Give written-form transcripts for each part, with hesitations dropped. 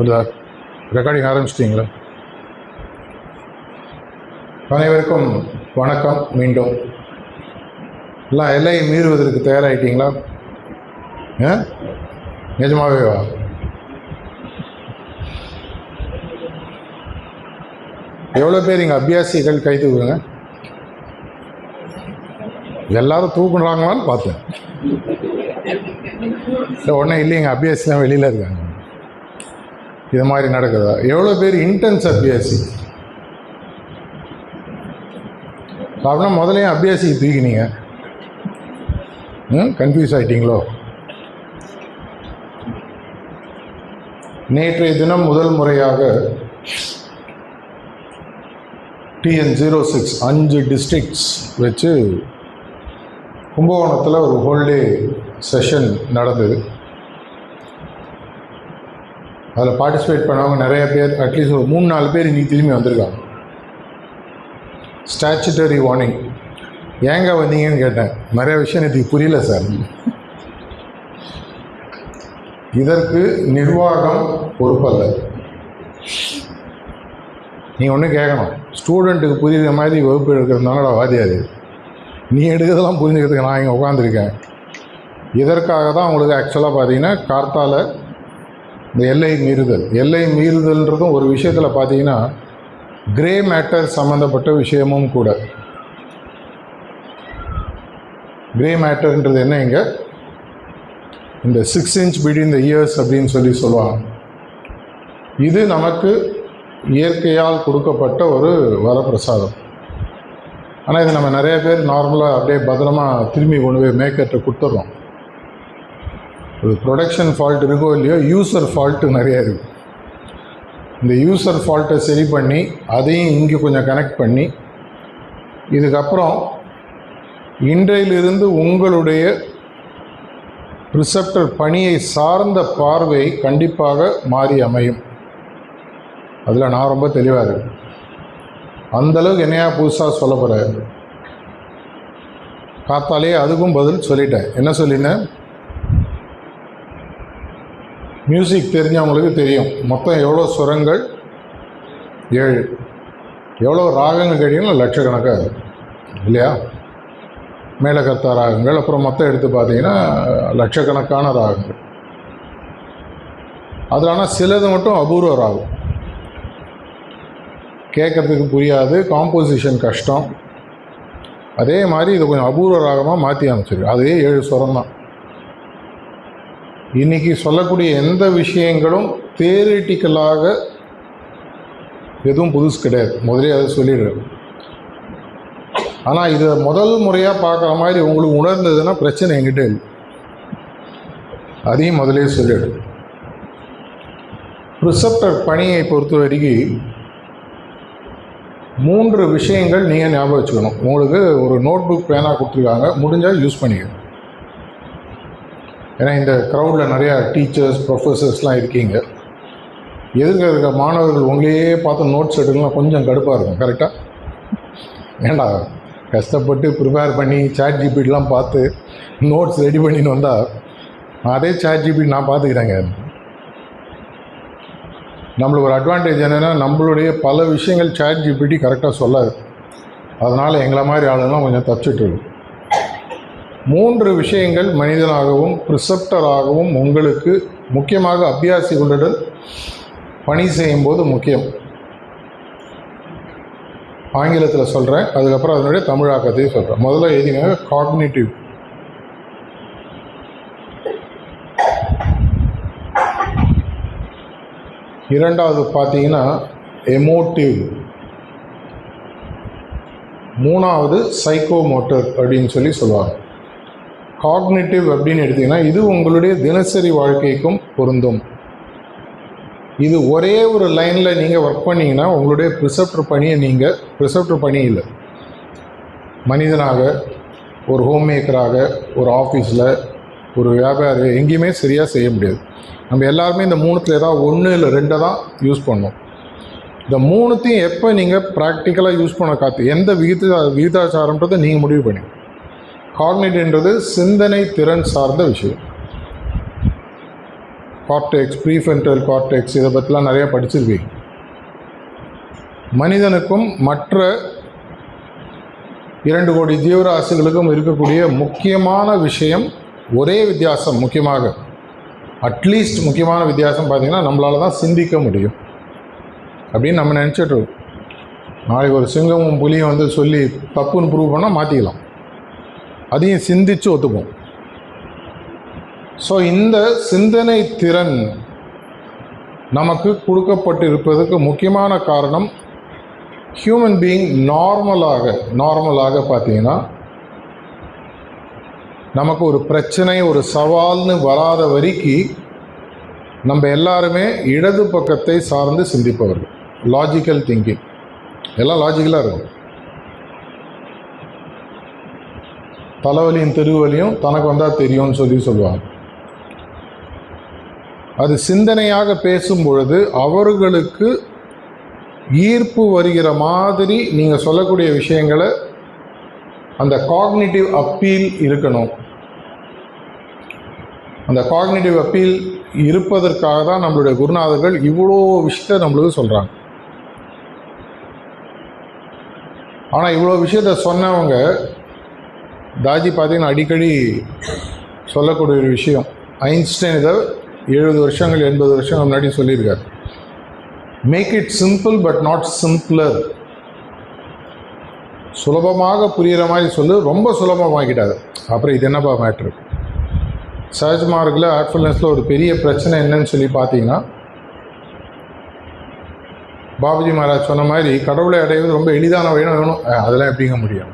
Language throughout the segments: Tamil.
ஒரு ரெக்கார்டிங் ஆரம்பிச்சிட்டிங்களா? அனைவருக்கும் வணக்கம். மீண்டும் எல்லாம் எல்லை மீறுவதற்கு தயாராகிட்டீங்களா? நிஜமாவே வா. எவ்வளோ பேர் இங்கே அபியாசிகள் கை தூக்குங்க? எல்லாரும் தூக்குறாங்களான்னு பார்த்தேன். உடனே இல்லைங்க, அபியாசிலாம் வெளியில் இருக்காங்க. இது மாதிரி நடக்குதா? எவ்வளோ பேர் இன்டென்ஸ் அபியாசி? அப்படின்னா முதலையும் அபியாசிக்கு தூக்கினீங்க. கன்ஃபியூஸ் ஆகிட்டீங்களோ? நேற்றைய தினம் முதல் முறையாக TN06 5 டிஸ்ட்ரிக்ட்ஸ் வச்சு கும்பகோணத்தில் ஒரு ஹோல்டே செஷன் நடந்தது. அதில் பார்ட்டிசிபேட் பண்ணவங்க நிறைய பேர், அட்லீஸ்ட் ஒரு 3-4 பேர் இன்றைக்கி திரும்பி வந்திருக்காங்க. Statutory warning. ஏங்க வந்தீங்கன்னு கேட்டேன். நிறைய விஷயம் எனக்கு புரியல சார். இதற்கு நிர்வாகம் பொறுப்பல்ல. நீங்கள் ஒன்று கேட்கணும், ஸ்டூடெண்ட்டுக்கு புரியுற மாதிரி வகுப்பு எடுக்கிறதுனால வாதியாது, நீ எடுக்கிறதெல்லாம் புரிஞ்சுக்கிறதுக்கு நான் இங்கே உட்காந்துருக்கேன். இதற்காக தான் உங்களுக்கு ஆக்சுவலாக பார்த்தீங்கன்னா கார்த்தால இந்த எல்லை மீறுதல்ன்றதும் ஒரு விஷயத்தில் பார்த்தீங்கன்னா கிரே மேட்டர் சம்மந்தப்பட்ட விஷயமும் கூட. கிரே மேட்டர்ன்றது என்ன? இங்கே இந்த 6 inch பிட்வீன் த இயர்ஸ் அப்படின்னு சொல்லுவாங்க. இது நமக்கு இயற்கையால் கொடுக்கப்பட்ட ஒரு வரப்பிரசாதம். ஆனால் இது நம்ம நிறைய பேர் நார்மலாக அப்படியே பத்திரமா திரும்பி கொண்டு போய் மேக்கர்கிட்ட கொடுத்துட்றோம். ஒரு ப்ரொடக்ஷன் ஃபால்ட் இருக்கோ இல்லையோ, யூசர் ஃபால்ட்டு நிறைய இருக்குது. இந்த யூசர் ஃபால்ட்டை சரி பண்ணி அதையும் இங்கே கொஞ்சம் கனெக்ட் பண்ணி, இதுக்கப்புறம் இன்றையிலிருந்து உங்களுடைய ரிசப்டர் பணியை சார்ந்த பார்வை கண்டிப்பாக மாறி அமையும். அதில் நான் ரொம்ப தெளிவாக இருக்கேன். அந்தளவுக்கு என்னையா புதுசாக சொல்ல போகிறேன். காத்தாலே அதுக்கும் பதில் சொல்லிட்டேன். என்ன சொல்லினேன்? மியூசிக் தெரிஞ்சவங்களுக்கு தெரியும் மொத்தம் எவ்வளோ சுரங்கள்? 7. எவ்வளோ ராகங்கள் கேட்டீங்கன்னா லட்சக்கணக்காக இல்லையா? மேலகர்த்தா ராகங்கள், அப்புறம் மொத்தம் எடுத்து பார்த்தீங்கன்னா லட்சக்கணக்கான ராகங்கள். அதில் ஆனால் சிலது மட்டும் அபூர்வ ராகம், கேட்கறதுக்கு புரியாது, காம்போசிஷன் கஷ்டம். அதே மாதிரி இது கொஞ்சம் அபூர்வ ராகமாக மாற்றி அமைச்சிருக்கு. அதே 7 சுரம் தான். இன்றைக்கி சொல்லக்கூடிய எந்த விஷயங்களும் தியரிட்டிக்கலாக எதுவும் புதுசு கிடையாது. முதலே அதை சொல்லிடுறேன். ஆனால் இதை முதல் முறையாக பார்க்குற மாதிரி உங்களுக்கு உணர்ந்ததுன்னா பிரச்சனை என்கிட்ட இல்லை. அதையும் முதலே சொல்லிடு. ரிசப்டர் பணியை பொறுத்த வரைக்கும் 3 விஷயங்கள் நீங்கள் ஞாபகம் வச்சுக்கணும். உங்களுக்கு ஒரு நோட் புக் பேனாக கொடுத்துருக்காங்க, முடிஞ்சால் யூஸ் பண்ணிக்கணும். ஏன்னா இந்த க்ரௌடில் நிறையா டீச்சர்ஸ் ப்ரொஃபஸர்ஸ்லாம் இருக்கீங்க. எதிர்க்க இருக்க மாணவர்கள் உங்களையே பார்த்து நோட்ஸ் எடுக்கலாம், கொஞ்சம் கடுப்பாக இருக்கும். கரெக்டாக? ஏண்டா கஷ்டப்பட்டு ப்ரிப்பேர் பண்ணி ChatGPTலாம் பார்த்து நோட்ஸ் ரெடி பண்ணின்னு வந்தால் அதே ChatGPT நான் பார்த்துக்கிறேங்க. நம்மளுக்கு ஒரு அட்வான்டேஜ் என்னென்னா, நம்மளுடைய பல விஷயங்கள் ChatGPT கரெக்டாக சொல்லாது. அதனால் எங்களை மாதிரி ஆளுங்களாம் கொஞ்சம் தப்பிச்சிட்ருக்கு. 3 விஷயங்கள் மனிதனாகவும் ப்ரிசப்டராகவும் உங்களுக்கு முக்கியமாக அபியாசிகளுடன் பணி செய்யும்போது முக்கியம். ஆங்கிலத்தில் சொல்கிறேன், அதுக்கப்புறம் அதனுடைய தமிழாக்கத்தையும் சொல்கிறேன். முதல்ல எதுங்க? காக்னிட்டிவ். இரண்டாவது பார்த்தீங்கன்னா எமோட்டிவ். 3வது சைக்கோமோட்டர் அப்படின்னு சொல்லுவாங்க. காக்னிட்டிவ் அப்படின்னு எடுத்திங்கன்னா இது உங்களுடைய தினசரி வாழ்க்கைக்கும் பொருந்தும். இது ஒரே ஒரு லைனில் நீங்கள் ஒர்க் பண்ணிங்கன்னா உங்களுடைய ப்ரிசப்டர் பணியை நீங்கள் ப்ரிசப்டர் பணி இல்லை, மனிதனாக, ஒரு ஹோம் மேக்கராக, ஒரு ஆஃபீஸில், ஒரு வியாபாரி எங்கேயுமே சரியாக செய்ய முடியாது. நம்ம எல்லாருமே இந்த 3த்தில் ஏதாவது 1 இல்லை 2 தான் யூஸ் பண்ணோம். இந்த 3த்தையும் எப்போ நீங்கள் ப்ராக்டிக்கலாக யூஸ் பண்ண எந்த விகிதாச்சாரன்றதை நீங்கள் முடிவு பண்ணி. காக்னிட்டிவ்ன்றது சிந்தனை திறன் சார்ந்த விஷயம். கார்டெக்ஸ், ப்ரீஃப்ரண்டல் கார்டெக்ஸ், இதை பற்றிலாம் நிறையா படிச்சிருக்கீங்க. மனிதனுக்கும் மற்ற 2 கோடி ஜீவராசிகளுக்கும் இருக்கக்கூடிய முக்கியமான விஷயம், ஒரே வித்தியாசம், முக்கியமாக அட்லீஸ்ட் முக்கியமான வித்தியாசம் பார்த்திங்கன்னா, நம்மளால தான் சிந்திக்க முடியும் அப்படின்னு நம்ம நினச்சிட்டு இருக்கோம். நாளைக்கு ஒரு சிங்கமும் புலியும் வந்து சொல்லி தப்புன்னு ப்ரூவ் பண்ணால் மாற்றிக்கலாம், அதையும் சிந்தித்து ஒத்துப்போம். ஸோ இந்த சிந்தனை திறன் நமக்கு கொடுக்கப்பட்டு இருப்பதற்கு முக்கியமான காரணம், ஹியூமன் பீயிங் நார்மலாக பார்த்தீங்கன்னா, நமக்கு ஒரு பிரச்சனை, ஒரு சவால்னு வராத வரைக்கும் நம்ம எல்லாருமே இடது பக்கத்தை சார்ந்து சிந்திப்பவர்கள். லாஜிக்கல் திங்கிங், எல்லாம் லாஜிக்கலாக இருக்கும். தலைவலியும் திருவலியும் தனக்கு வந்தால் தெரியும்னு சொல்லுவாங்க. அது சிந்தனையாக பேசும் பொழுது அவர்களுக்கு ஈர்ப்பு வருகிற மாதிரி நீங்கள் சொல்லக்கூடிய விஷயங்களை, அந்த காக்னிட்டிவ் அப்பீல் இருக்கணும். அந்த காக்னிட்டிவ் அப்பீல் இருப்பதற்காக தான் நம்மளுடைய குருநாதர்கள் இவ்வளோ விஷயத்தை நம்மளுக்கு சொல்கிறாங்க. ஆனால் இவ்வளோ விஷயத்தை சொன்னவங்க தாஜி பார்த்தீங்கன்னா அடிக்கடி சொல்லக்கூடிய ஒரு விஷயம், ஐன்ஸ்டைன் இதை 70 வருஷங்கள் 80 வருஷங்கள் முன்னாடி சொல்லியிருக்காரு. Make it simple but not simpler. சுலபமாக புரிகிற மாதிரி சொல்லு, ரொம்ப சுலபமாக்கிட்டாது. அப்புறம் இது என்னப்பா மேட்ரு? சஹஜ் மார்க்கில் ஹார்ட்ஃபுல்னஸில் ஒரு பெரிய பிரச்சனை என்னன்னு சொல்லி பார்த்தீங்கன்னா, பாபுஜி மகாராஜ் சொன்ன மாதிரி கடவுளை அடைவது ரொம்ப எளிதான வழினா வேணும். அதெல்லாம் எப்படிங்க முடியும்?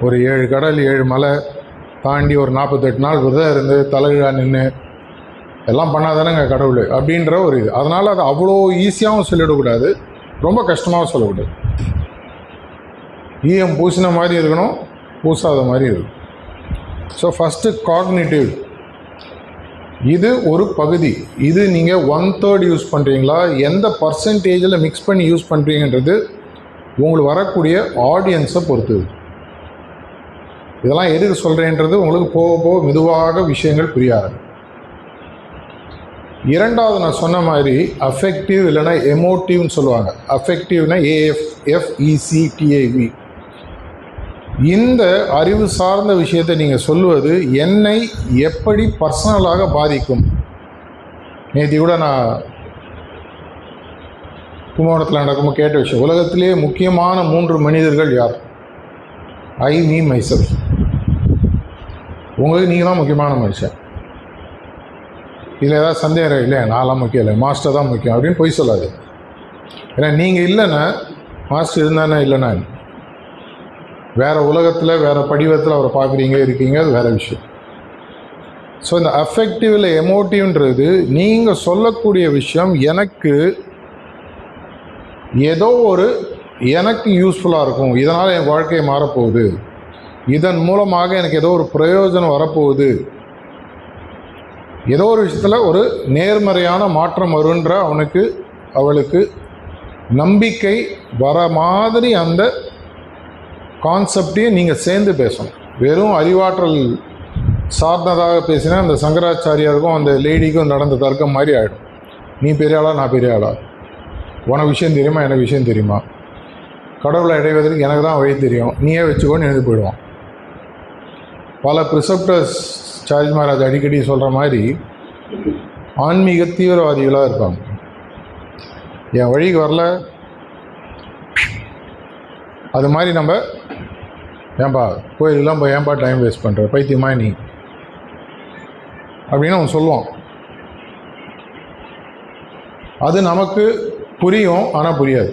ஒரு 7 கடல் 7 மலை தாண்டி ஒரு 48 நாள் விரதம் இருந்து தலைகீழாக நின்று எல்லாம் பண்ணாதானேங்க கடவுள் அப்படின்ற ஒரு இது. அதனால் அது அவ்வளோ ஈஸியாகவும் சொல்லிடக்கூடாது, ரொம்ப கஷ்டமாகவும் சொல்லக்கூடாது. ஈயம் பூசின மாதிரி இருக்கணும், பூசாத மாதிரி இருக்கணும். ஸோ ஃபஸ்ட்டு காக்னிட்டிவ், இது ஒரு பகுதி. இது நீங்கள் 1/3 யூஸ் பண்ணுறீங்களா, எந்த பர்சன்டேஜில் மிக்ஸ் பண்ணி யூஸ் பண்ணுறீங்கன்றது உங்களுக்கு வரக்கூடிய ஆடியன்ஸை பொறுத்தது. இதெல்லாம் எதுக்கு சொல்கிறேன்றது உங்களுக்கு போக போக மெதுவாக விஷயங்கள் புரியாது. இரண்டாவது நான் சொன்ன மாதிரி அஃபெக்டிவ் இல்லைன்னா எமோட்டிவ்னு சொல்லுவாங்க. அஃபெக்டிவ்னா AFFECTIV. இந்த அறிவு சார்ந்த விஷயத்தை நீங்கள் சொல்லுவது என்னை எப்படி பர்சனலாக பாதிக்கும். நேற்று கூட நான் கும்பகோணத்தில் நடக்கும்போது கேட்ட விஷயம், உலகத்திலே முக்கியமான 3 மனிதர்கள் யார்? ஐ, மீ, மைசெல்ஃப். உங்களுக்கு நீங்கள் தான் முக்கியமான மனுஷன். இதில் ஏதாவது சந்தேகம் இல்லை, நான்லாம் முக்கியம் இல்லை, மாஸ்டர் தான் முக்கியம் அப்படின்னு பொய் சொல்லாது. ஏன்னா நீங்கள் இல்லைன்னா மாஸ்டர் இருந்தானே இல்லைன்னா வேறு உலகத்தில் வேறு படிவத்தில் அவரை பார்க்குறீங்க இருக்கீங்க, அது வேறு விஷயம். ஸோ இந்த அஃபெக்டிவில் எமோட்டிவ்ன்றது நீங்கள் சொல்லக்கூடிய விஷயம் எனக்கு ஏதோ ஒரு எனக்கு யூஸ்ஃபுல்லாக இருக்கும், இதனால் என் வாழ்க்கையை மாறப்போகுது, இதன் மூலமாக எனக்கு ஏதோ ஒரு பிரயோஜனம் வரப்போகுது, ஏதோ ஒரு விஷயத்தில் ஒரு நேர்மறையான மாற்றம் வருன்ற அவளுக்கு நம்பிக்கை வர மாதிரி அந்த கான்செப்டையும் நீங்கள் சேர்ந்து பேசணும். வெறும் அறிவாற்றல் சார்ந்ததாக பேசினா அந்த சங்கராச்சாரியாருக்கும் அந்த லேடிக்கும் நடந்த தர்க்கம் மாதிரி ஆகிடும். நீ பெரிய ஆளா, நான் பெரிய ஆளா, உனக்கு விஷயம் தெரியுமா, எனக்கு விஷயம் தெரியுமா, கடவுளை அடைவதற்கு எனக்கு தான் வழி தெரியும், நீயே வச்சுக்கோன்னு எழுந்து போயிடுவான். பல ப்ரிசெப்டர்ஸ் சார்ஜ் மகாராஜ் அடிக்கடி சொல்கிற மாதிரி ஆன்மீக தீவிரவாதிகளாக இருப்பாங்க. என் வழிக்கு வரல, அது மாதிரி நம்ம ஏன்பா கோயிலெலாம் போய் ஏன்பா டைம் வேஸ்ட் பண்ணுற, பைத்தியமா நீ அப்படின்னு அவன் சொல்லுவான். அது நமக்கு புரியும், ஆனால் புரியாது.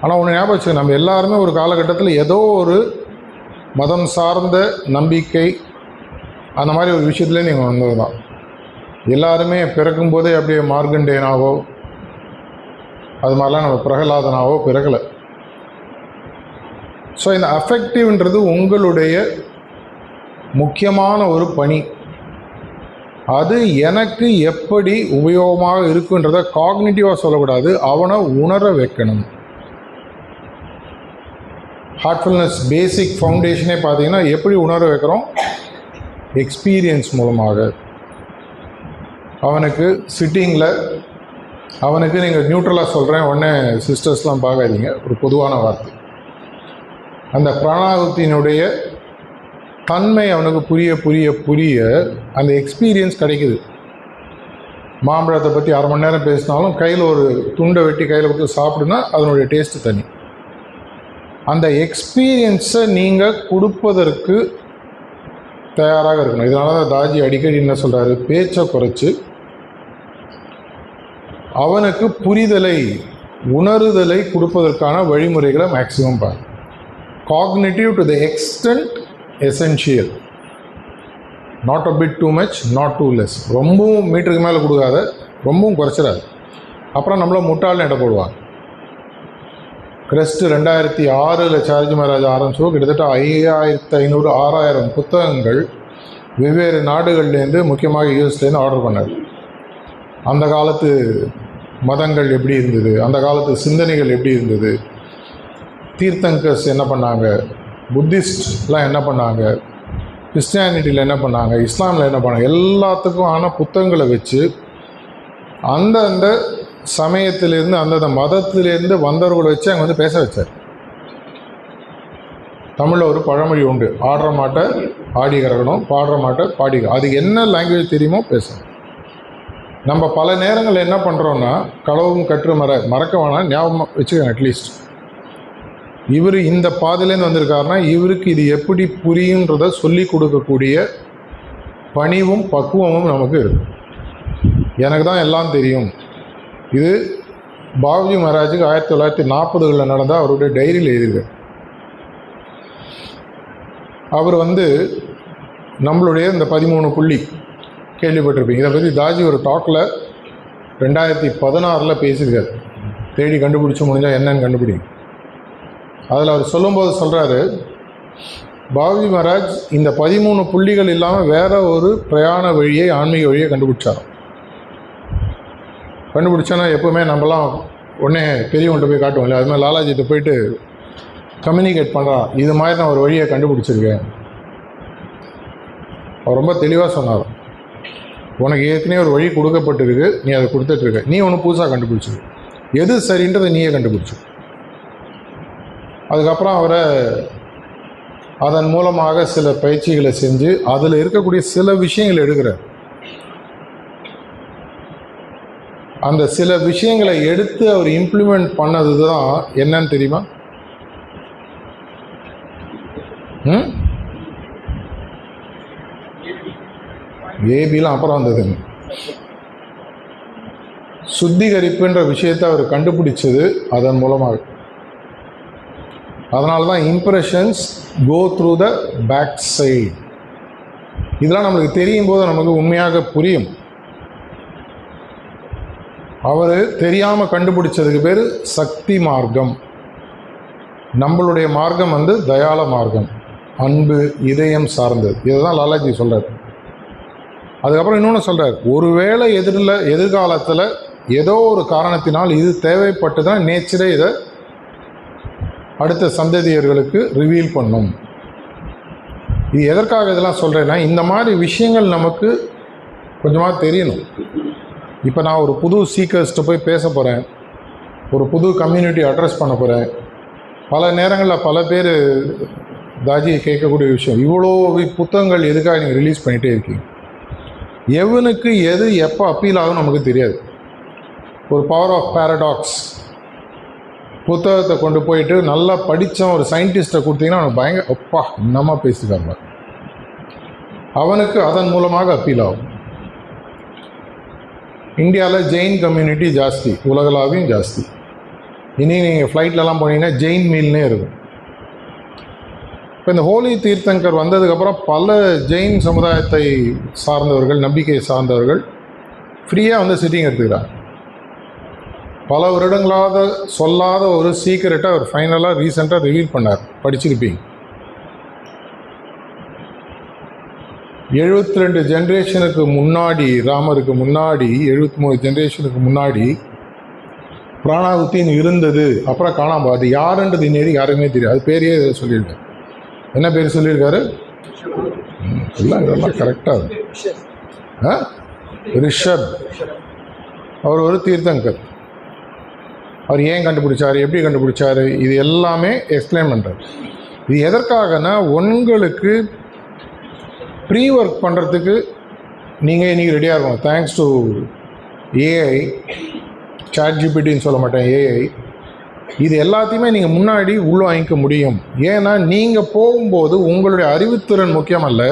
ஆனால் ஒன்று ஞாபகம் வச்சுக்க, நம்ம எல்லாருமே ஒரு காலகட்டத்தில் ஏதோ ஒரு மதம் சார்ந்த நம்பிக்கை அந்த மாதிரி ஒரு விஷயத்துலேயே நீங்கள் வந்தது தான். எல்லாருமே பிறக்கும்போதே அப்படியே மார்கண்டேயனாவோ அது மாதிரிலாம் நம்ம பிரகலாதனாவோ பிறக்கலை. ஸோ இந்த அஃபெக்டிவ்ன்றது உங்களுடைய முக்கியமான ஒரு பணி. அது எனக்கு எப்படி உபயோகமாக இருக்குன்றதை காக்னிட்டிவாக சொல்லக்கூடாது, அவனை உணர வைக்கணும். ஹார்ட்ஃபுல்னஸ் பேசிக் ஃபவுண்டேஷனே பார்த்தீங்கன்னா எப்படி உணர வைக்கிறோம்? எக்ஸ்பீரியன்ஸ் மூலமாக. அவனுக்கு சிட்டிங்கில் அவனுக்கு நீங்கள் நியூட்ரலாக சொல்கிறேன், உடனே சிஸ்டர்ஸ்லாம் பார்க்காதீங்க, ஒரு பொதுவான வார்த்தை. அந்த பிராணாகுத்தியினுடைய தன்மை அவனுக்கு புரிய புரிய புரிய அந்த எக்ஸ்பீரியன்ஸ் கிடைக்குது. மாம்பழத்தை பற்றி அரை மணி நேரம் பேசினாலும் கையில் ஒரு துண்டை வெட்டி கையில் கொடுத்து சாப்பிடுனா அதனுடைய டேஸ்ட்டு தனி. அந்த எக்ஸ்பீரியன்ஸை நீங்கள் கொடுப்பதற்கு தயாராக இருக்கணும். இதனால தான் தாஜி அடிக்கடி என்ன சொல்கிறாரு, பேச்சை குறைச்சி அவனுக்கு புரிதலை உணருதலை கொடுப்பதற்கான வழிமுறைகளை மேக்சிமம் பாரு. Cognitive to the extent essential, not a bit too much, not too less. ரொம்பவும் மீட்டருக்கு மேலே கொடுக்காத, ரொம்பவும் குறைச்சிடாது. அப்புறம் நம்மளை முட்டாள்னு இட போடுவாங்க. கிரெஸ்ட் 2006 சார்ஜி மகாராஜ் ஆரம்பிச்சோ கிட்டத்தட்ட 5500 6000 புத்தகங்கள் வெவ்வேறு நாடுகள்லேருந்து, முக்கியமாக யூஎஸ்லேருந்து ஆர்டர் பண்ணார். அந்த காலத்து மதங்கள் எப்படி இருந்தது, அந்த காலத்து சிந்தனைகள் எப்படி இருந்தது, தீர்த்தங்கர்ஸ் என்ன பண்ணாங்க, புத்திஸ்ட்லாம் என்ன பண்ணாங்க, கிறிஸ்டியானிட்டியில் என்ன பண்ணாங்க, இஸ்லாமில் என்ன பண்ணாங்க, எல்லாத்துக்கும் ஆன புத்தகங்களை வச்சு அந்தந்த சமயத்திலேருந்து அந்தந்த மதத்திலேருந்து வந்தவர்களை வச்சு அங்கே வந்து பேச வச்சார். தமிழில் ஒரு பழமொழி உண்டு, ஆடுற மாட்டை ஆடி கறக்கணும், பாடுற மாட்டை பாடி. அதுக்கு என்ன லாங்குவேஜ் தெரியுமோ பேசணும். நம்ம பல நேரங்களில் என்ன பண்ணுறோன்னா, களவும் கற்று மறக்க வேணாம், ஞாபகம் வச்சுக்கோங்க. அட்லீஸ்ட் இவர் இந்த பாதையிலேருந்து வந்திருக்காருன்னா இவருக்கு இது எப்படி புரியுன்றதை சொல்லி கொடுக்கக்கூடிய பணிவும் பக்குவமும் நமக்கு இருக்குது. எனக்கு தான் எல்லாம் தெரியும். இது பாபுஜி மகாராஜுக்கு 1940களில் நடந்த அவருடைய டைரியில் எழுதியிருக்கார். அவர் வந்து நம்மளுடைய இந்த 13 புள்ளி கேள்விப்பட்டிருப்பீங்க. இதை பற்றி தாஜி ஒரு டாக்கில் 2016 பேசியிருக்கார். தேடி கண்டுபிடிச்சி முடிஞ்சால் என்னன்னு கண்டுபிடிங்க. அதில் அவர் சொல்லும்போது சொல்கிறாரு, பாபுஜி மகாராஜ் இந்த 13 புள்ளிகள் இல்லாமல் வேற ஒரு பிரயாண வழியை, ஆன்மீக வழியை கண்டுபிடிச்சார். கண்டுபிடிச்சோன்னா எப்போவுமே நம்மலாம் உடனே பெரியவன்கிட்ட போய் காட்டுவோம் இல்லை, அது மாதிரி லாலாஜிட்ட போயிட்டு கம்யூனிகேட் பண்ணுறான், இது மாதிரி நான் ஒரு வழியை கண்டுபிடிச்சிருக்கேன். அவர் ரொம்ப தெளிவாக சொன்னார், உனக்கு ஏற்கனவே ஒரு வழி கொடுக்கப்பட்டிருக்கு, நீ அதை கொடுத்துட்ருக்க, நீ ஒன்று புதுசாக கண்டுபிடிச்சிரு, எது சரின்றதை நீயே கண்டுபிடிச்சு. அதுக்கப்புறம் அவரை அதன் மூலமாக சில பயிற்சிகளை செஞ்சு அதில் இருக்கக்கூடிய சில விஷயங்களை எடுக்கிறார். அந்த சில விஷயங்களை எடுத்து அவர் இம்ப்ளிமெண்ட் பண்ணது தான் என்னன்னு தெரியுமா? ஏபிலாம் அப்புறம் வந்ததுங்க. சுத்திகரிப்புன்ற விஷயத்தை அவர் கண்டுபிடிச்சது அதன் மூலமாக. அதனால தான் impressions go through the back side. இதெல்லாம் நம்மளுக்கு தெரியும் போது நமக்கு உண்மையாக புரியும். அவர் தெரியாமல் கண்டுபிடிச்சதுக்கு பேர் சக்தி மார்க்கம். நம்மளுடைய மார்க்கம் வந்து தயாள மார்க்கம், அன்பு, இதயம் சார்ந்தது. இதை தான் லாலாஜி சொல்கிறார். அதுக்கப்புறம் இன்னொன்று சொல்கிறார், ஒருவேளை எதிர்காலத்தில் ஏதோ ஒரு காரணத்தினால் இது தேவைப்பட்டு தான் நேச்சரே இதை அடுத்த சந்ததியர்களுக்கு ரிவீல் பண்ணும். இது எதற்காக இதெல்லாம் சொல்கிறேன்னா, இந்த மாதிரி விஷயங்கள் நமக்கு கொஞ்சமாக தெரியணும். இப்போ நான் ஒரு புது சீக்கர்ஸ்ட்டு போய் பேச போகிறேன், ஒரு புது கம்யூனிட்டி அட்ரஸ் பண்ண போகிறேன். பல நேரங்களில் பல பேர் தாஜியை கேட்கக்கூடிய விஷயம், இவ்வளோ புத்தகங்கள் எதுக்காக நீங்கள் ரிலீஸ் பண்ணிகிட்டே இருக்கீங்க? எவனுக்கு எது எப்போ அப்பீல் ஆகும் நமக்கு தெரியாது. ஒரு பவர் ஆஃப் பேரடாக்ஸ் புத்தகத்தை கொண்டு போயிட்டு நல்லா படித்த ஒரு சயின்டிஸ்ட்டை கொடுத்தீங்கன்னா அவனுக்கு பயங்கர அப்பா இன்னமா பேசிக்காங்க, அவனுக்கு அதன் மூலமாக அப்பீல் ஆகும். இந்தியாவில் ஜெயின் கம்யூனிட்டி ஜாஸ்தி, உலகளாவையும் ஜாஸ்தி. இனி நீங்கள் ஃப்ளைட்லலாம் போனீங்கன்னா ஜெயின் மீல்னே இருக்கும். இப்போ இந்த ஹோலி தீர்த்தங்கர் வந்ததுக்கப்புறம் பல ஜெயின் சமுதாயத்தை சார்ந்தவர்கள், நம்பிக்கையை சார்ந்தவர்கள் ஃப்ரீயாக வந்து சிட்டிங் எடுத்துக்கிறாங்க. பல வருடங்களாக சொல்லாத ஒரு சீக்கிரட்டை அவர் ஃபைனலாக ரீசெண்டாக ரிவீல் பண்ணார், படிச்சிருப்பீங்க. 72 ஜென்ரேஷனுக்கு முன்னாடி, ராமருக்கு முன்னாடி 73 ஜென்ரேஷனுக்கு முன்னாடி பிராணாகுத்தின்னு இருந்தது. அப்புறம் காணாம அது யாருன்றது இன்னேரி யாருக்குமே தெரியாது. அது பேரையே சொல்லியிருக்காரு. என்ன பேர் சொல்லியிருக்காரு? எல்லாம் இதெல்லாம் கரெக்டாக ரிஷப், அவர் ஒரு தீர்த்தங்கர். அவர் ஏன் கண்டுபிடிச்சார், எப்படி கண்டுபிடிச்சார், இது எல்லாமே எக்ஸ்பிளைன் பண்ணுறார். இது எதற்காகனா உங்களுக்கு ப்ரீ ஒர்க் பண்ணுறதுக்கு நீங்கள் இன்றைக்கி ரெடியாக இருக்கணும். தேங்க்ஸ் டு ஏஐ, ChatGPTன்னு சொல்ல மாட்டேன், ஏஐ. இது எல்லாத்தையுமே நீங்கள் முன்னாடி உள்வாங்கிக்க முடியும். ஏன்னா நீங்கள் போகும்போது உங்களுடைய அறிவுத்திறன் முக்கியமல்ல,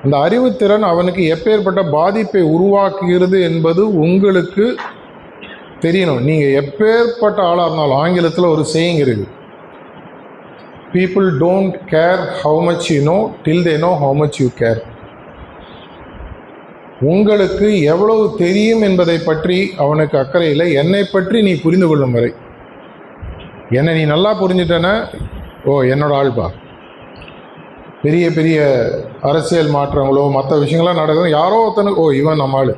அந்த அறிவுத்திறன் அவனுக்கு எப்பேற்பட்ட பாதிப்பை உருவாக்குகிறது என்பது உங்களுக்கு தெரியணும். நீங்கள் எப்பேற்பட்ட ஆளாக இருந்தாலும், ஆங்கிலத்தில் ஒரு சேயிங் இருக்குது, people don't care how much you know till they know how much you care. உங்களுக்கு எவ்வளவு தெரியும் என்பதை பற்றி அவனுக்கு அக்கறை இல்லை, என்னை பற்றி நீ புரிந்து கொள்ளும் வரை. என்னை நீ நல்லா புரிஞ்சுட்டேன்னா, ஓ என்னோட ஆள்பா. பெரிய பெரிய அரசியல் மாற்றங்களோ மற்ற விஷயங்கள்லாம் நடக்கும், யாரோ ஒருத்தனுக்கு ஓ இவன் நம்ம ஆள்,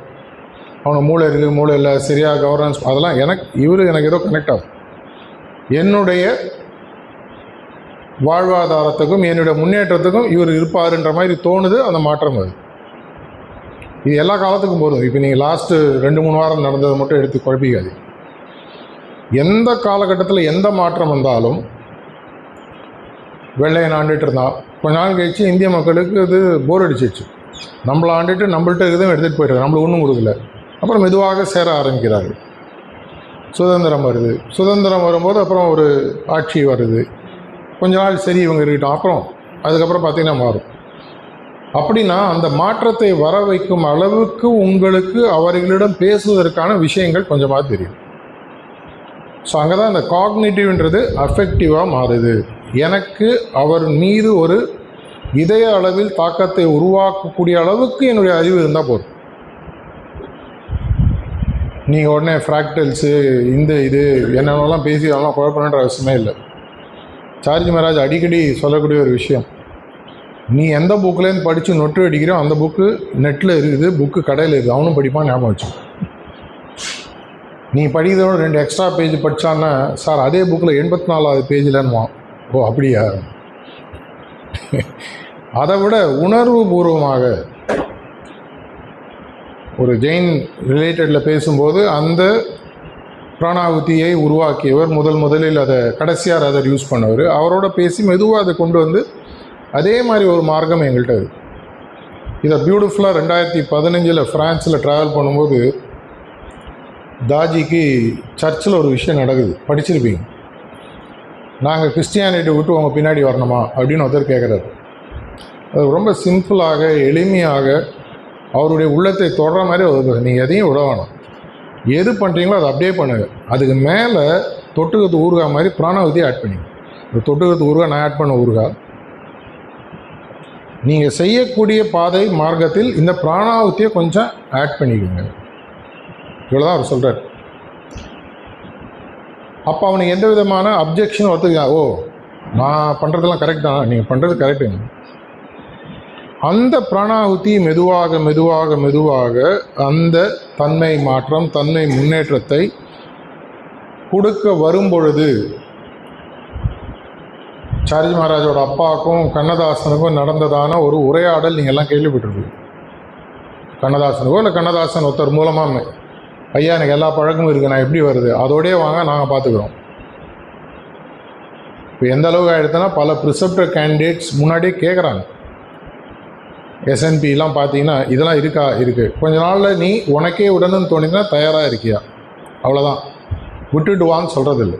அவனுக்கு மூளை இருக்குது, மூளை இல்லை, சரியாக கவர்னன்ஸ், அதெல்லாம் எனக்கு ஏதோ கனெக்ட் ஆகும். என்னுடைய வாழ்வாதாரத்துக்கும் என்னுடைய முன்னேற்றத்துக்கும் இவர் இருப்பாருன்ற மாதிரி தோணுது. அந்த மாற்றம் அது இது எல்லா காலத்துக்கும் போதும். இப்போ நீங்கள் லாஸ்ட்டு 2-3 வாரம் நடந்ததை மட்டும் எடுத்து குழப்பிக்காது. எந்த காலகட்டத்தில் எந்த மாற்றம் வந்தாலும், வெள்ளையன் ஆண்டுட்டு இருந்தான், கொஞ்ச நாள் கழிச்சு இந்திய மக்களுக்கு இது போர் அடிச்சிச்சு. நம்மளை ஆண்டுட்டு நம்மள்கிட்ட இதுவும் எடுத்துகிட்டு போய்ட்டு நம்மளுக்கு ஒன்றும் கொடுக்கல. அப்புறம் மெதுவாக சேர ஆரம்பிக்கிறார்கள். சுதந்திரம் வருது. சுதந்திரம் வரும்போது அப்புறம் ஒரு ஆட்சி வருது. கொஞ்ச நாள் சரி இவங்க இருக்கட்டும், அப்புறம் அதுக்கப்புறம் பார்த்திங்கன்னா மாறும். அப்படின்னா அந்த மாற்றத்தை வர வைக்கும் அளவுக்கு உங்களுக்கு அவர்களிடம் பேசுவதற்கான விஷயங்கள் கொஞ்சமாக தெரியும். ஸோ அங்கே தான் இந்த காக்னிட்டிவ்ன்றது அஃபெக்டிவாக மாறுது. எனக்கு அவர் மீது ஒரு இதய அளவில் தாக்கத்தை உருவாக்கக்கூடிய அளவுக்கு என்னுடைய அறிவு இருந்தால் போதும். நீங்கள் உடனே ஃப்ராக்டல்ஸு இது என்னென்னலாம் பேசி அதெல்லாம் குழப்பணுன்ற அவசியமே இல்லை. சார்ஜி மகாராஜ் அடிக்கடி சொல்லக்கூடிய ஒரு விஷயம், நீ எந்த புக்கிலேருந்து படித்து நொட்டு அடிக்கிறோ அந்த புக்கு நெட்டில் இருக்குது, புக்கு கடையில் இருக்குது, அவனும் படிப்பான், ஞாபகம் வச்சு. நீ படிக்கிறதோட 2 எக்ஸ்ட்ரா பேஜ் படித்தான்னா, சார் அதே புக்கில் 84வது பேஜில்ன்னுவான். ஓ அப்படியா. அதை விட உணர்வு பூர்வமாக ஒரு ஜெயின் ரிலேட்டடில் பேசும்போது, அந்த பிராணாகுதியை உருவாக்கியவர், முதலில் அதை கடைசியார் அதை யூஸ் பண்ணவர், அவரோட பேசி மெதுவாக அதை கொண்டு வந்து அதே மாதிரி ஒரு மார்க்கம் எங்கள்கிட்ட இருக்குது. இதை பியூட்டிஃபுல்லாக 2015 ஃப்ரான்ஸில் ட்ராவல் பண்ணும்போது தாஜிக்கு சர்ச்சில் ஒரு விஷயம் நடக்குது, படிச்சிருப்பீங்க. நாங்கள் கிறிஸ்டியானிட்டி விட்டு உங்கள் பின்னாடி வரணுமா அப்படின்னு ஒருத்தர் கேட்குறாரு. அது ரொம்ப சிம்பிளாக எளிமையாக அவருடைய உள்ளத்தை தொடர மாதிரி நீங்கள் எதையும் விட வேணும், எது பண்ணுறீங்களோ அதை அப்படியே பண்ணுங்கள். அதுக்கு மேலே தொட்டுக்கத்து ஊறுகாய் மாதிரி பிராணாகுதியை ஆட் பண்ணிங்க. இந்த தொட்டுக்கத்து ஊறுகாய் நான் ஆட் பண்ண ஊறுகாய், நீங்கள் செய்யக்கூடிய பாதை மார்க்கத்தில் இந்த பிராணாகுதியை கொஞ்சம் ஆட் பண்ணிக்கோங்க. இவ்வளோதான் அவர் சொல்கிறார். அப்போ அவனுக்கு எந்த விதமான அப்ஜெக்ஷனும் ஒத்துக்கா, ஓ நான் பண்ணுறதெல்லாம் கரெக்ட் தான், நீங்கள் பண்ணுறது கரெக்டுங்க. அந்த பிராணாகுதி மெதுவாக மெதுவாக மெதுவாக அந்த தன்மை மாற்றம், தன்மை முன்னேற்றத்தை கொடுக்க வரும்பொழுது, சார்ஜி மகாராஜோட அப்பாவுக்கும் கண்ணதாசனுக்கும் நடந்ததான ஒரு உரையாடல் நீங்கள் எல்லாம் கேள்விப்பட்டிருப்பீங்க. கண்ணதாசனுக்கோ இல்லை கண்ணதாசன் ஒருத்தர் மூலமாக, ஐயா எனக்கு எல்லா பழக்கமும் இருக்குது, நான் எப்படி வருது, அதோடய வாங்க நாங்கள் பார்த்துக்குறோம். இப்போ எந்த அளவுக்கு ஆகிடுதுன்னா, பல ப்ரிசெப்டர் கேண்டிடேட்ஸ் முன்னாடியே கேட்குறாங்க. SNPலாம் பார்த்தீங்கன்னா இதெல்லாம் இருக்கா, இருக்குது, கொஞ்ச நாளில் நீ உனக்கே உடனுன்னு தோணினா தயாராக இருக்கியா, அவ்வளோதான், விட்டுட்டு வான்னு சொல்கிறதில்லை.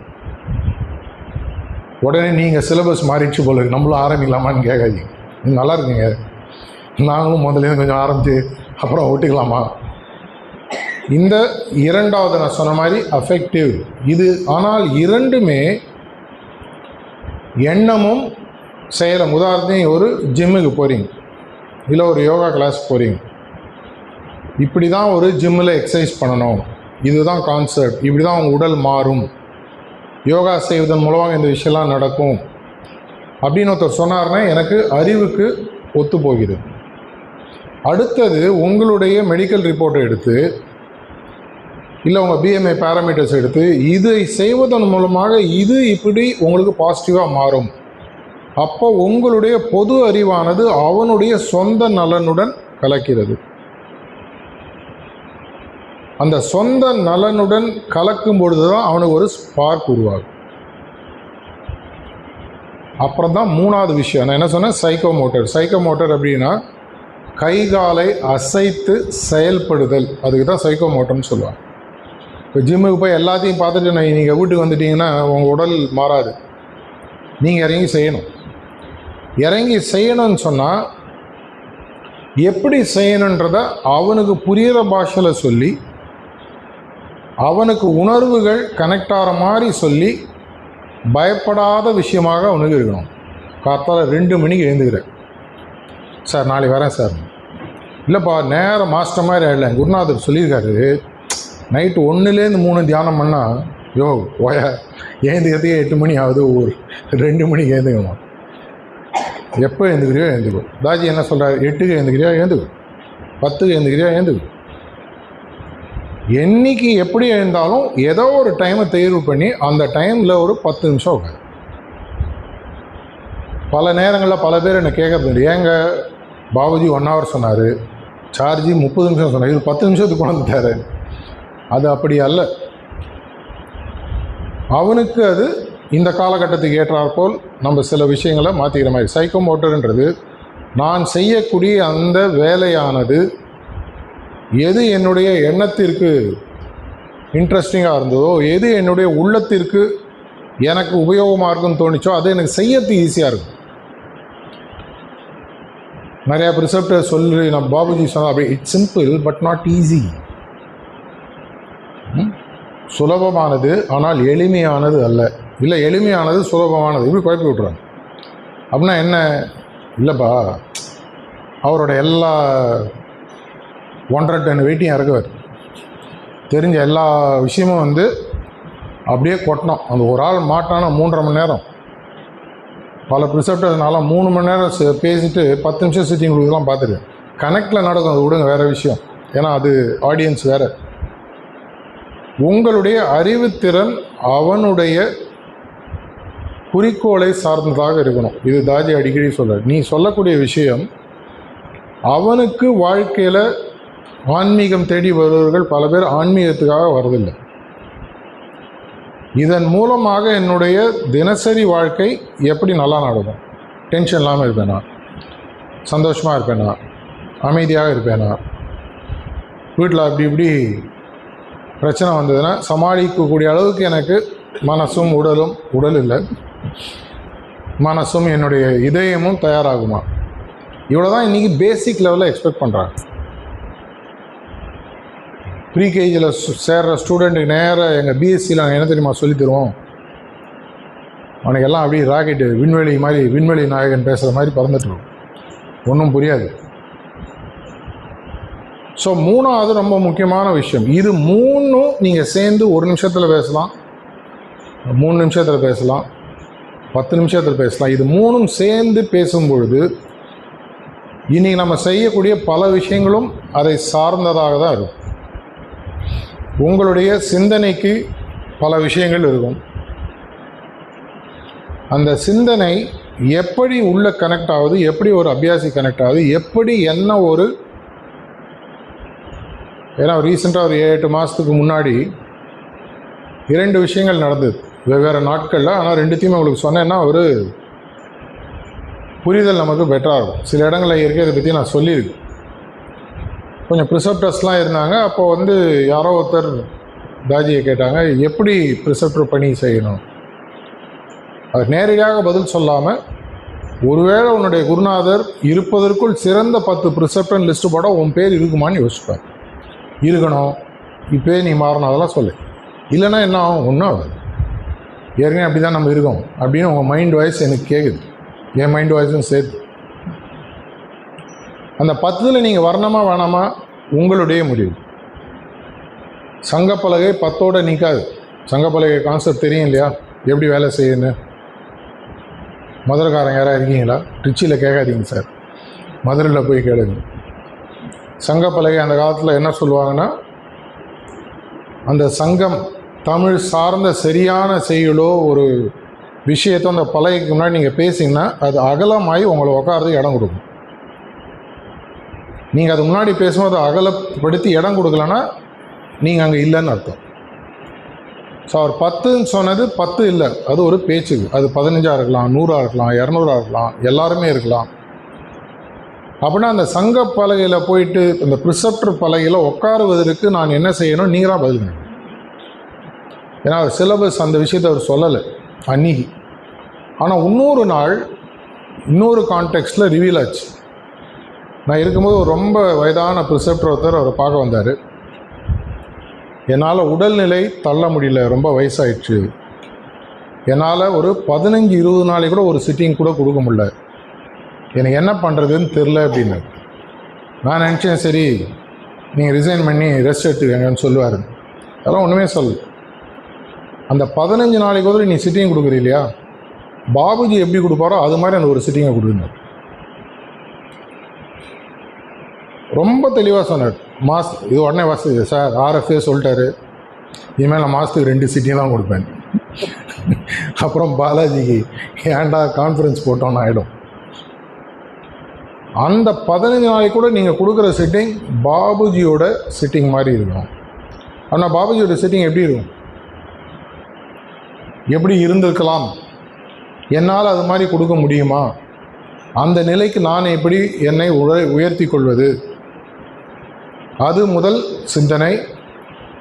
உடனே நீங்கள் சிலபஸ் மாறிடுச்சு போல நம்மளும் ஆரம்பிக்கலாமான்னு கேட்காதீங்க. நல்லா இருக்குங்க, நாங்களும் முதலேருந்து கொஞ்சம் ஆரம்பித்து அப்புறம் விட்டுக்கலாமா. இந்த இரண்டாவது நான் சொன்ன மாதிரி அஃபெக்டிவ் இது. ஆனால் இரண்டுமே எண்ணமும் செயலும். உதாரணத்துக்கு ஒரு ஜிம்முக்கு போகிறீங்க, இல்லை ஒரு யோகா கிளாஸ் போகிறீங்க, இப்படி தான் ஒரு ஜிம்மில் எக்ஸசைஸ் பண்ணணும், இதுதான் கான்செப்ட், இப்படி தான் உங்கள் உடல் மாறும், யோகா செய்வதன் மூலமாக இந்த விஷயம்லாம் நடக்கும் அப்படின்னு ஒருத்தர் சொன்னார்னா எனக்கு அறிவுக்கு ஒத்து போகிறது. அடுத்தது உங்களுடைய மெடிக்கல் ரிப்போர்ட்டை எடுத்து, இல்லை உங்கள் BMI பேராமீட்டர்ஸ் எடுத்து, இதை செய்வதன் மூலமாக இது இப்படி உங்களுக்கு பாசிட்டிவாக மாறும். அப்போ உங்களுடைய பொது அறிவானது அவனுடைய சொந்த நலனுடன் கலக்கிறது. அந்த சொந்த நலனுடன் கலக்கும் பொழுது தான் அவனுக்கு ஒரு ஸ்பார்க் உருவாகும். அப்புறம் தான் மூணாவது விஷயம் நான் என்ன சொன்னேன், சைக்கோமோட்டர். சைக்கோமோட்டர் அப்படின்னா கைகாலை அசைத்து செயல்படுதல், அதுக்கு தான் சைக்கோமோட்டர்னு சொல்லுவாங்க. இப்போ ஜிம்முக்கு போய் எல்லாத்தையும் பார்த்துட்டு நீங்கள் வீட்டுக்கு வந்துட்டீங்கன்னா உங்கள் உடல் மாறாது. நீங்கள் இறங்கி செய்யணும். இறங்கி செய்யணும்னு சொன்னால் எப்படி செய்யணுன்றத அவனுக்கு புரிகிற பாஷையில் சொல்லி, அவனுக்கு உணர்வுகள் கனெக்ட் ஆகிற மாதிரி சொல்லி, பயப்படாத விஷயமாக அவனுக்கு இருக்கணும். காத்தால 2 மணிக்கு எழுந்துக்கிறேன் சார், நாளைக்கு வரேன் சார். இல்லைப்பா, நேரம் மாஸ்டர் மாதிரி ஆகிடல. குருநாதர் சொல்லியிருக்காரு, நைட்டு 1லேருந்து 3 தியானம் பண்ணால் ஓயா ஏந்துக்கிறதுக்கே 8 மணி ஆகுது, ஒரு 2 மணிக்கு ஏந்துக்கணும். எப்போ எழுந்துக்கிறியோ எழுந்துக்கும். தாஜி என்ன சொல்கிறார், 8க்கு எழுந்துக்கிறியா எழுந்துக்கும், 10க்கு எழுந்துக்கிறியா எழுந்துக்கும். என்னைக்கு எப்படி எழுந்தாலும் ஏதோ ஒரு டைமை தேர்வு பண்ணி அந்த டைமில் ஒரு 10 நிமிஷம் உட்காரு. பல நேரங்களில் பல பேர் என்னை கேட்கறது, ஏங்க பாபுஜி 1 hour சொன்னார், சார்ஜி 30 நிமிஷம் சொன்னார், இது 10 நிமிஷத்துக்கு கொண்டு வந்துட்டாரு. அது அப்படி அல்ல. அவனுக்கு அது இந்த காலகட்டத்துக்கு ஏற்றாற்போல் நம்ம சில விஷயங்களை மாற்றிக்கிற மாதிரி. சைக்கோமோட்டர்ன்றது நான் செய்யக்கூடிய அந்த வேலையானது எது என்னுடைய எண்ணத்திற்கு இன்ட்ரெஸ்டிங்காக இருந்ததோ, எது என்னுடைய உள்ளத்திற்கு எனக்கு உபயோகமாக இருக்குன்னு தோணிச்சோ அது எனக்கு செய்யறதுக்கு ஈஸியாக இருக்கும். நிறையா ப்ரிசெப்டர் சொல்லி நான் பாபுஜி சொன்னால் அப்படி it's simple but not easy. சுலபமானது ஆனால் எளிமையானது அல்ல. இல்லை, எளிமையானது சுலபமானது, இப்படி குழப்பி விட்றாங்க. அப்படின்னா என்ன? இல்லைப்பா, அவரோட எல்லா 1.5 டன் வெயிட்டையும் இறக்குவார். தெரிஞ்ச எல்லா விஷயமும் அப்படியே கொட்டணும். அந்த ஒரு ஆள் மாட்டானா 3.5 மணி நேரம். பல ப்ரிசெப்டர்னால 3 மணி நேரம் பேசிட்டு 10 நிமிஷம் சிட்டிங் கொடுக்கலாம் பார்த்துருக்கேன். கனெக்டில் நடக்கும், அது விடுங்க, வேறு விஷயம். ஏன்னா அது ஆடியன்ஸ் வேறு. உங்களுடைய அறிவுத்திறன் அவனுடைய குறிக்கோளை சார்ந்ததாக இருக்கணும். இது தாஜி அடிக்கடி சொல்கிறார். நீ சொல்லக்கூடிய விஷயம் அவனுக்கு வாழ்க்கையில் ஆன்மீகம் தேடி வருபவர்கள் பல பேர் ஆன்மீகத்துக்காக வரதில்லை. இதன் மூலமாக என்னுடைய தினசரி வாழ்க்கை எப்படி நல்லா நடக்கும், டென்ஷன் இல்லாமல் இருப்பேனா, சந்தோஷமாக இருப்பேனா, அமைதியாக இருப்பேனா, வீட்டில் அப்படி இப்படி பிரச்சனை வந்ததுன்னா சமாளிக்கக்கூடிய அளவுக்கு எனக்கு மனசும் உடல் இல்லை, மனசும் என்னுடைய இதயமும் தயாராகுமா? இவ்வளோ தான் இன்றைக்கி பேசிக் லெவலில் எக்ஸ்பெக்ட் பண்ணுறாங்க. ப்ரீகேஜியில் சேர்கிற ஸ்டூடெண்ட்டுக்கு நேராக எங்கள் பிஎஸ்சியில் நாங்கள் என்ன தெரியுமா சொல்லித் தருவோம், அவனுக்கு எல்லாம் அப்படியே ராக்கெட்டு விண்வெளி மாதிரி, விண்வெளி நாயகன் பேசுகிற மாதிரி பறந்துட்டுருவோம், ஒன்றும் புரியாது. ஸோ 3வது ரொம்ப முக்கியமான விஷயம், இது 3ம் நீங்கள் சேர்ந்து 1 நிமிஷத்தில் பேசலாம், 3 நிமிஷத்தில் பேசலாம், 10 நிமிஷத்தில் பேசலாம். இது 3ம் சேர்ந்து பேசும்பொழுது இனி நம்ம செய்யக்கூடிய பல விஷயங்களும் அதை சார்ந்ததாக தான் இருக்கும். உங்களுடைய சிந்தனைக்கு பல விஷயங்கள் இருக்கும். அந்த சிந்தனை எப்படி உள்ள கனெக்ட் ஆகுது, எப்படி ஒரு அபியாசி கனெக்ட் ஆகுது, எப்படி என்ன ஒரு, ஏன்னா ரீசெண்டாக ஒரு 7-8 மாதத்துக்கு முன்னாடி 2 விஷயங்கள் நடந்தது வெவ்வேறு நாட்களில். ஆனால் 2த்தையுமே உங்களுக்கு சொன்னேன்னா ஒரு புரிதல் நமக்கு பெட்டராக இருக்கும். சில இடங்களில் இருக்கிறத பற்றி நான் சொல்லியிருக்கேன். கொஞ்சம் ப்ரிசெப்டர்ஸ்லாம் இருந்தாங்க. அப்போது யாரோ ஒருத்தர் தாஜியை கேட்டாங்க, எப்படி ப்ரிசெப்டர் பணி செய்யணும். அது நேரடியாக பதில் சொல்லாமல், ஒருவேளை உன்னுடைய குருநாதர் இருப்பதற்குள் சிறந்த 10 ப்ரிசெப்டர் லிஸ்ட்டு போட உன் பேர் இருக்குமான்னு யோசிப்பார். இருக்கணும், இப்போ நீ மாறணும், அதெல்லாம் சொல்லு. இல்லைன்னா என்ன ஆகும், ஒன்றும் ஆகாது. ஏற்கனவே அப்படி தான் நம்ம இருக்கோம் அப்படின்னு உங்கள் மைண்ட் வாய்ஸ் எனக்கு கேட்குது, என் மைண்ட் வாய்ஸும் சேர்த்து. அந்த 10ல் நீங்கள் வரணுமா வேணாமா உங்களுடைய முடிவு. சங்கப்பலகை 10ஓடு நிற்காது. சங்கப்பலகை கான்செப்ட் தெரியும் இல்லையா, எப்படி வேலை செய்யணும். மதுரைக்காரங்க யாராவது இருக்கீங்களா? ட்ரிச்சியில் கேட்காதீங்க சார், மதுரையில் போய் கேளுங்க. சங்கப்பலகை அந்த காலத்தில் என்ன சொல்லுவாங்கன்னா, அந்த சங்கம் தமிழ் சார்ந்த சரியான செய்யுளோ ஒரு விஷயத்தை அந்த பலகைக்கு முன்னாடி நீங்கள் பேசிங்கன்னா அது அகலமாகி உங்களை உட்காரதுக்கு இடம் கொடுக்கும். நீங்கள் அது முன்னாடி பேசும்போது அகலப்படுத்தி இடம் கொடுக்கலன்னா நீங்கள் அங்கே இல்லைன்னு அர்த்தம். ஸோ அவர் 10ன்னு சொன்னது 10 இல்லை, அது ஒரு பேச்சுக்கு. அது 15 இருக்கலாம், 100 இருக்கலாம், 200 இருக்கலாம், எல்லாருமே இருக்கலாம். அப்படின்னா அந்த சங்க பலகையில் போயிட்டு அந்த ப்ரிசெப்டர் பலகையில் உட்காருவதற்கு நான் என்ன செய்யணும், நீங்கள் தான் பதில். ஏன்னா சிலபஸ் அந்த விஷயத்தை அவர் சொல்லலை அன்னிக்கு. ஆனால் இன்னொரு நாள் இன்னொரு கான்டெக்ஸ்டில் ரிவீல் ஆச்சு. நான் இருக்கும்போது ஒரு ரொம்ப வயதான ப்ரிசெப்டர் ஒருத்தர் அவரை பார்க்க வந்தார். என்னால் உடல்நிலை தள்ள முடியல, ரொம்ப வயசாயிடுச்சு, என்னால் ஒரு 15-20 நாளைக்கு கூட ஒரு சிட்டிங் கூட கொடுக்க முடியல, எனக்கு என்ன பண்ணுறதுன்னு தெரில அப்படின்னு. நான் நினச்சேன் சரி நீங்கள் ரிசைன் பண்ணி ரெஸ்ட் எடுத்துக்கங்கன்னு சொல்லுவார். அதெல்லாம் ஒன்றுமே சொல்லு. அந்த 15 நாளைக்கு கூட நீ சிட்டிங் கொடுக்குற இல்லையா, பாபுஜி எப்படி கொடுப்பாரோ அது மாதிரி அந்த ஒரு சிட்டிங்கை கொடுங்க. ரொம்ப தெளிவாக சொன்னார். இது உடனே வாசி சார் RFA சொல்லிட்டாரு, இனிமேல் நான் மாதத்துக்கு 2 சிட்டிங் தான் கொடுப்பேன். அப்புறம் பாலாஜிக்கு ஏன்டா கான்ஃபரன்ஸ் போட்டோன்னு ஆகிடும். அந்த 15 நாளைக்கு கூட நீங்கள் கொடுக்குற சிட்டிங் பாபுஜியோட சிட்டிங் மாதிரி இருக்கணும். ஆனால் பாபுஜியோட சிட்டிங் எப்படி இருக்கும், எப்படி இருந்திருக்கலாம், என்னால் அது மாதிரி கொடுக்க முடியுமா, அந்த நிலைக்கு நான் எப்படி என்னை உயர்த்தி கொள்வது, அது முதல் சிந்தனை.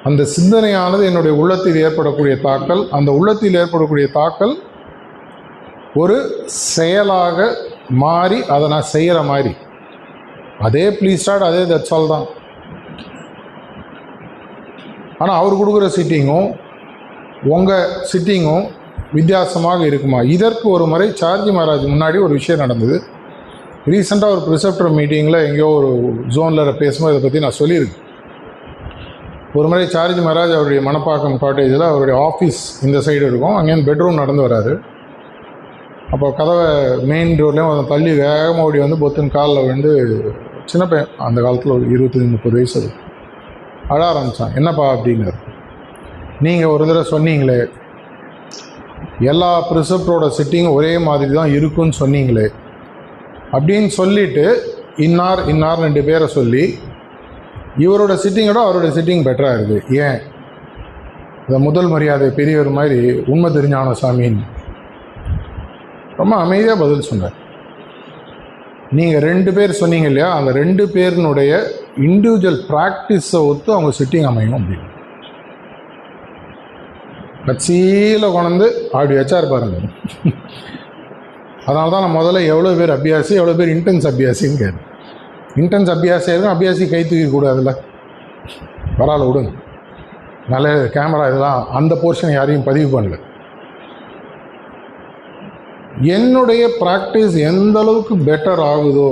அந்த சிந்தனையானது என்னுடைய உள்ளத்தில் ஏற்படக்கூடிய தாக்கல், அந்த உள்ளத்தில் ஏற்படக்கூடிய தாக்கல் ஒரு செயலாக மாறி அதை நான் செய்கிற மாதிரி. அதே ப்ளீஸ் ஸ்டார்ட், அதே தட்ஸ் ஆல் தான். ஆனால் அவர் கொடுக்குற சிட்டிங்கும் உங்கள் சிட்டிங்கும் வித்தியாசமாக இருக்குமா? இதற்கு ஒரு முறை சார்ஜி மகாராஜ் முன்னாடி ஒரு விஷயம் நடந்தது. ரீசெண்டாக ஒரு ப்ரிசெப்டர் மீட்டிங்கில் எங்கேயோ ஒரு ஜோனில் பேசும்போது இதை பற்றி நான் சொல்லியிருக்கேன். ஒரு முறை சார்ஜி மகாராஜ் அவருடைய மணப்பாக்கம் காட்டேஜில் அவருடைய ஆஃபீஸ் இந்த சைடு இருக்கும், அங்கேருந்து பெட்ரூம் நடந்து வராரு. அப்போ கதவை மெயின் டோர்லேயும் தள்ளி வேகமாக ஓடி வந்து பொத்துன்னு காலில் விழுந்து, சின்ன பையன் அந்த காலத்தில் ஒரு 25-30 வயசு, அழ ஆரம்பித்தான். என்னப்பா அப்படின்னாரு. நீங்கள் ஒரு தடவை சொன்னீங்களே எல்லா ப்ரிசெப்டரோட சிட்டிங்கும் ஒரே மாதிரி தான் இருக்குன்னு சொன்னீங்களே அப்படின்னு சொல்லிவிட்டு இன்னார் 2 பேரை சொல்லி இவரோட சிட்டிங்கோட அவரோட சிட்டிங் பெட்டராக இருக்குது. ஏன்? இந்த முதல் மரியாதை பெரியவர் மாதிரி உண்மை தெரிஞ்சான சாமின்னு ரொம்ப அமைதியாக பதில் சொன்னார். நீங்கள் 2 பேர் சொன்னீங்க இல்லையா, அந்த 2 பேரினுடைய இண்டிவிஜுவல் ப்ராக்டிஸை ஒத்து அவங்க சிட்டிங் அமையும் அப்படின்னு கட்சியில் கொண்டு அப்படி வச்சார் பாருங்க. அதனால தான் நான் முதல்ல எவ்வளோ பேர் அபியாசி, எவ்வளோ பேர் இன்டென்ஸ் அபியாசின்னு கேட்டேன். இன்டென்ஸ் அபியாசியாக இருக்கும், அபியாசி கை தூக்கிக்கூடாதுல்ல, பரவாயில்ல விடுங்க, நல்ல கேமரா இதெல்லாம் அந்த போர்ஷன் யாரையும் பதிவு பண்ணல. என்னுடைய ப்ராக்டிஸ் எந்த அளவுக்கு பெட்டர் ஆகுதோ,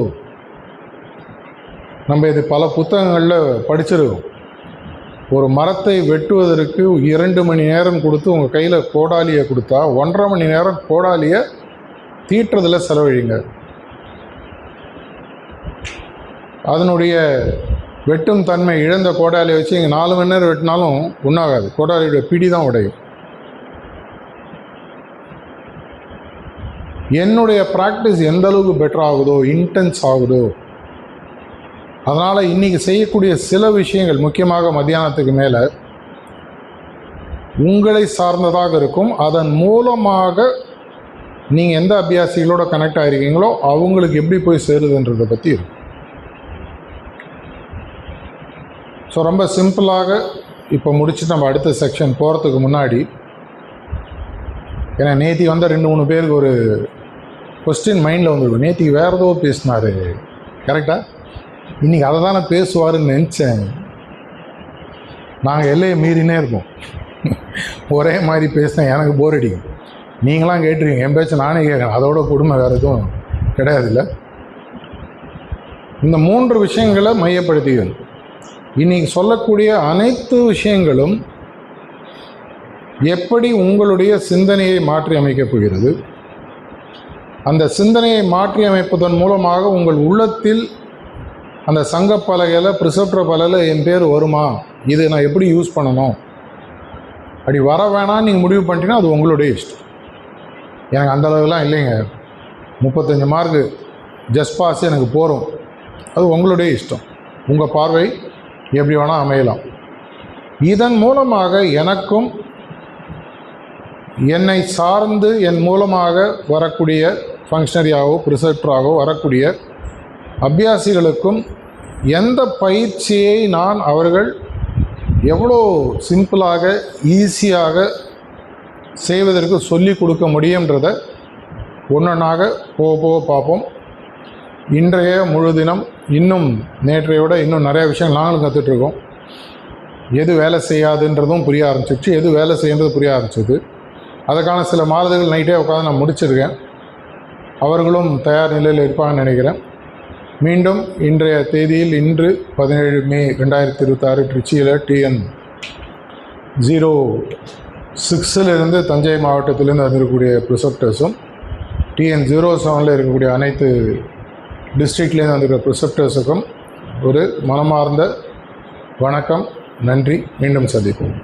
நம்ம இது பல புத்தகங்களில் படிச்சிருக்கோம். ஒரு மரத்தை வெட்டுவதற்கு 2 மணி நேரம் கொடுத்து உங்கள் கையில் கோடாலியை கொடுத்தா 1.5 மணி நேரம் கோடாலியை தீட்டுறதில் செலவழிங்க. அதனுடைய வெட்டும் தன்மை இழந்த கோடாலியை வச்சு இங்கே 4 மணி நேரம் வெட்டினாலும் ஒன்றாகாது, கோடாலியுடைய பிடி தான் உடையும். என்னுடைய ப்ராக்டிஸ் எந்த அளவுக்கு பெட்டர் ஆகுதோ, இன்டென்ஸ் ஆகுதோ, அதனால் இன்றைக்கி செய்யக்கூடிய சில விஷயங்கள் முக்கியமாக மத்தியானத்துக்கு மேலே உங்களை சார்ந்ததாக இருக்கும். அதன் மூலமாக நீங்கள் எந்த அபியாசிகளோட கனெக்ட் ஆகிருக்கீங்களோ அவங்களுக்கு எப்படி போய் சேருதுன்றதை பற்றி இருக்கும். ஸோ ரொம்ப சிம்பிளாக இப்போ முடிச்சுட்டு நம்ம அடுத்த செக்ஷன் போகிறதுக்கு முன்னாடி, ஏன்னா நேத்தி வந்த 2-3 பேருக்கு ஒரு கொஸ்டின் மைண்டில் வந்துருக்கும், நேத்திக்கு வேறு ஏதோ பேசினார் கரெக்டாக, இன்றைக்கி அதை தானே பேசுவாருன்னு நினச்சேன். நாங்கள் எல்லையை மீறினே இருப்போம், ஒரே மாதிரி பேசினேன், எனக்கு போர் அடிக்கும். நீங்களாம் கேட்டுருவீங்க, என் பேச்சு நானே கேட்குறேன், அதோட கொடுமை வேறு எதுவும் கிடையாதுல்ல. இந்த 3 விஷயங்களை மையப்படுத்திகள் இன்றைக்கி சொல்லக்கூடிய அனைத்து விஷயங்களும் எப்படி உங்களுடைய சிந்தனையை மாற்றி அமைக்கப் போகிறது, அந்த சிந்தனையை மாற்றி அமைப்பதன் மூலமாக உங்கள் உள்ளத்தில் அந்த சங்க பலகையில் ப்ரிசெப்டர் பலகையில் என் பேர் வருமா, இதை நான் எப்படி யூஸ் பண்ணணும், அப்படி வர வேணான்னு நீங்கள் முடிவு பண்ணிட்டீங்கன்னா அது உங்களுடைய இஷ்டம். எனக்கு அந்த அளவுலாம் இல்லைங்க, 35 மார்க்கு ஜஸ்ட் பாஸ் எனக்கு போகிறோம், அது உங்களுடைய இஷ்டம். உங்கள் பார்வை எப்படி வேணால் அமையலாம். இதன் மூலமாக எனக்கும் என்னை சார்ந்து என் மூலமாக வரக்கூடிய ஃபங்க்ஷனரியாகவோ ப்ரிசெப்டராகவோ வரக்கூடிய அபியாசிகளுக்கும் எந்த பயிற்சியை நான் அவர்கள் எவ்வளோ சிம்பிளாக ஈஸியாக செய்வதற்கு சொல்லி கொடுக்க முடியுன்றதை ஒன்றொன்றாக போக போக பார்ப்போம். இன்றைய முழு தினம் இன்னும் நேற்றைய விட இன்னும் நிறைய விஷயங்கள் நாங்களும் கற்றுட்ருக்கோம். எது வேலை செய்யாதுன்றதும் புரிய ஆரம்பிச்சிடுச்சு, எது வேலை செய்யறது புரிய ஆரம்பிச்சது. அதுக்கான சில மாறுதல்கள் நைட்டே உட்காந்து நான் முடிச்சிருக்கேன். அவர்களும் தயார் நிலையில் இருப்பாங்கன்னு நினைக்கிறேன். மீண்டும் இன்றைய தேதியில் இன்று 17 மே 2026 திருச்சியில் TN 06 தஞ்சை மாவட்டத்திலிருந்து வந்திருக்கக்கூடிய ப்ரிசெப்டர்ஸும் TN 07 இருக்கக்கூடிய அனைத்து டிஸ்ட்ரிக்ட்லேருந்து வந்திருக்கிற ப்ரிசெப்டர்ஸுக்கும் ஒரு மனமார்ந்த வணக்கம், நன்றி. மீண்டும் சந்திப்போம்.